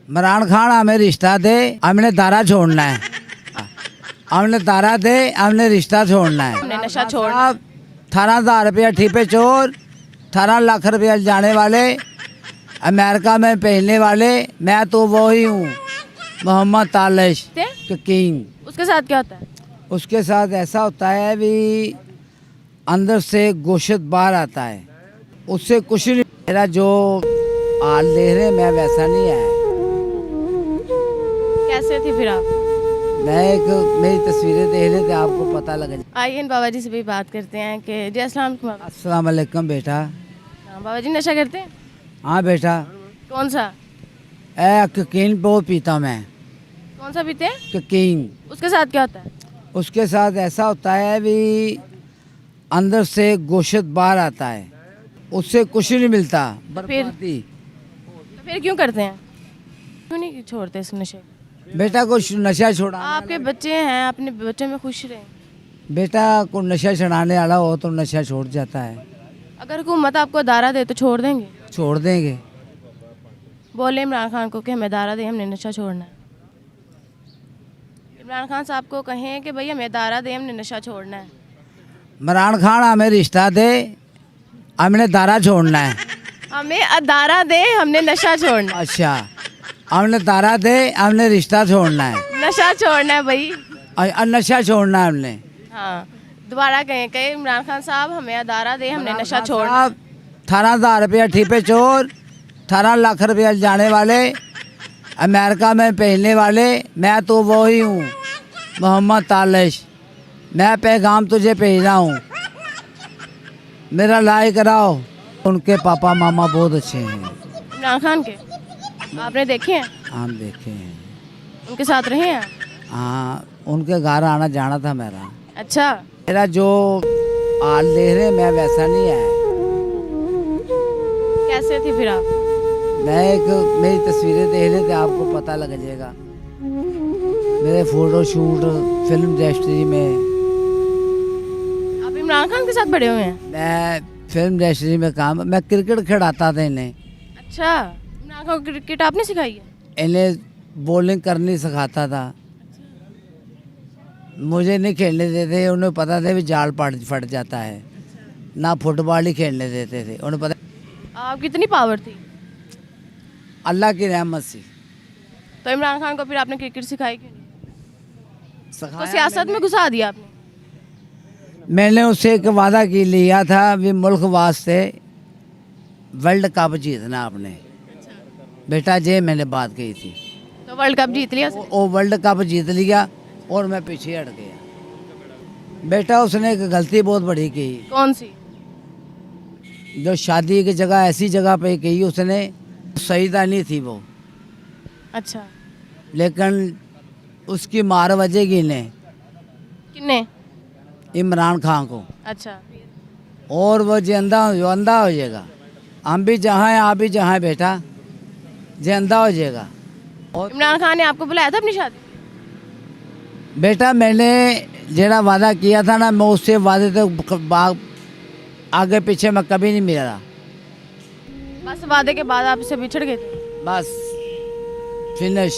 इमरान खान हमें रिश्ता दे, हमने दारा छोड़ना है। हमने दारा दे, हमने रिश्ता छोड़ना है। हमने नशा छोड़ना। 18,000 रुपया ठीपे चोर, 18 लाख रुपया जाने वाले, अमेरिका में पहनने वाले, मैं तो वो ही हूँ, मोहम्मद तालिश के किंग। उसके साथ क्या होता है? उसके साथ ऐसा होता है भी अंदर से गोश्त बाहर आता है, उससे कुछ नहीं। मेरा जो हाल देख रहे मैं वैसा नहीं है। कैसे थे फिर आप? मैं एक मेरी तस्वीरें देख रहे थे, आपको पता लगे। आइए इन बाबा जी से भी बात करते हैं कि जी अस्सलाम वालेकुम बाबा। अस्सलाम वालेकुम बेटा। हाँ, बाबा जी नशा करते हैं? हाँ बेटा, कौन सा? कोकीन बहुत पीता मैं। कौन सा पीते हैं? कोकीन। उसके साथ क्या होता है? उसके साथ ऐसा होता है भी अंदर से गोश्त बाहर आता है, उससे कुछ नहीं मिलता। बर्बादी। तो फिर क्यों करते हैं? क्यों नहीं छोड़ते इस नशे को? बेटा को नशा छोड़ा। आपके बच्चे हैं, अपने बच्चों में खुश रहें। बेटा को नशा छुड़ाने वाला हो तो नशा छोड़ जाता है। अगर हुकूमत आपको दारा दे तो छोड़ देंगे? छोड़ देंगे। बोले इमरान खान को कि हमें दारा दे, हमने नशा छोड़ना है। इमरान खान साहब को कहें कि भाई हमें दारा दे, हमने नशा छोड़ना है। इमरान खान हमें रिश्ता दे, हमने दारा छोड़ना है। हमें दारा दे, हमने नशा छोड़ना है। अच्छा, हमने दारा दे, हमने रिश्ता छोड़ना है। नशा छोड़ना है भाई। नशा छोड़ना है हमने। हाँ, दोबारा कहें कि इमरान खान साहब हमें दारा दे, हमने नशा छोड़ना है। 18,000 रुपया ठीपे चोर, 18 लाख रुपया जाने वाले, अमेरिका में पहनने वाले, मैं तो वो ही हूँ, मोहम्मद तालिश। मैं पैगाम तुझे भेज रहा हूँ, मेरा लाइक कराओ। उनके पापा मामा बहुत अच्छे हैं। इमरान खान के आपने देखे हैं? हम देखे हैं। उनके साथ रहे हैं? हाँ, उनके घर आना जाना था मेरा। अच्छा, मेरा जो हाल देख रहे मैं वैसा नहीं है। कैसे थे फिर आप? मैं एक मेरी तस्वीरें देख रहे थे, आपको पता लग जाएगा। मेरे फोटो शूट फिल्म इंडस्ट्री में। आप इमरान खान के साथ बड़े हुए हैं? मैं फिल्म इंडस्ट्री में काम, मैं क्रिकेट खिलाता था इन्हें। अच्छा, इमरान खान को क्रिकेट आपने सिखाई है? इन्हें बॉलिंग करनी सिखाता था। मुझे नहीं खेलने देते, उन्हें पता था भी जाल फट जाता है। ना फुटबॉल ही खेलने देते थे, उन्हें पता। आप कितनी पावर थी? अल्लाह की रहमत से। तो इमरान खान को फिर आपने क्रिकेट सिखाई क्यों नहीं? सिखाया तो सियासत में घुसा दिया आपने? मैंने उससे एक वादा की लिया था भी मुल्क वास्ते वर्ल्ड कप जीतना आपने। बेटा जे मैंने बात कही थी। तो वर्ल्ड कप जीत लिया? वो वर्ल्ड कप जीत लिया और मैं पीछे हट गया। बेटा उसने एक गलती बहुत बड़ी की। कौन सी? जो शादी की जगह ऐसी जगह पे की उसने, सईदानी थी वो। अच्छा, लेकिन उसकी मार वजेगी ने किन्ने? इमरान खान को। अच्छा, और वो जो अंधा हो जाएगा। हम भी जहाँ हैं, आप भी जहाँ हैं बेटा, जो अंधा हो जाएगा। और इमरान खान ने आपको बुलाया था अपनी शादी? बेटा मैंने जेड़ा वादा किया था ना, मैं उससे वादे तो आगे पीछे मैं कभी नहीं मिला। बस वादे के बाद आप इससे बिछड़ गए थे? बस फिनिश।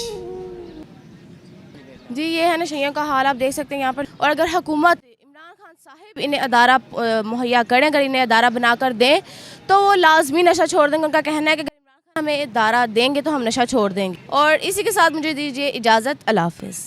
जी, ये है नशइयों का हाल, आप देख सकते हैं यहाँ पर। और अगर हुकूमत इमरान खान साहिब इन्हें अदारा मुहैया करें, अगर इन्हें अदारा बनाकर दें तो वो लाजमी नशा छोड़ देंगे। उनका कहना है कि अगर इमरान खान हमें अदारा देंगे तो हम नशा छोड़ देंगे। और इसी के साथ मुझे दीजिए इजाज़त। अल्लाह हाफ़िज़।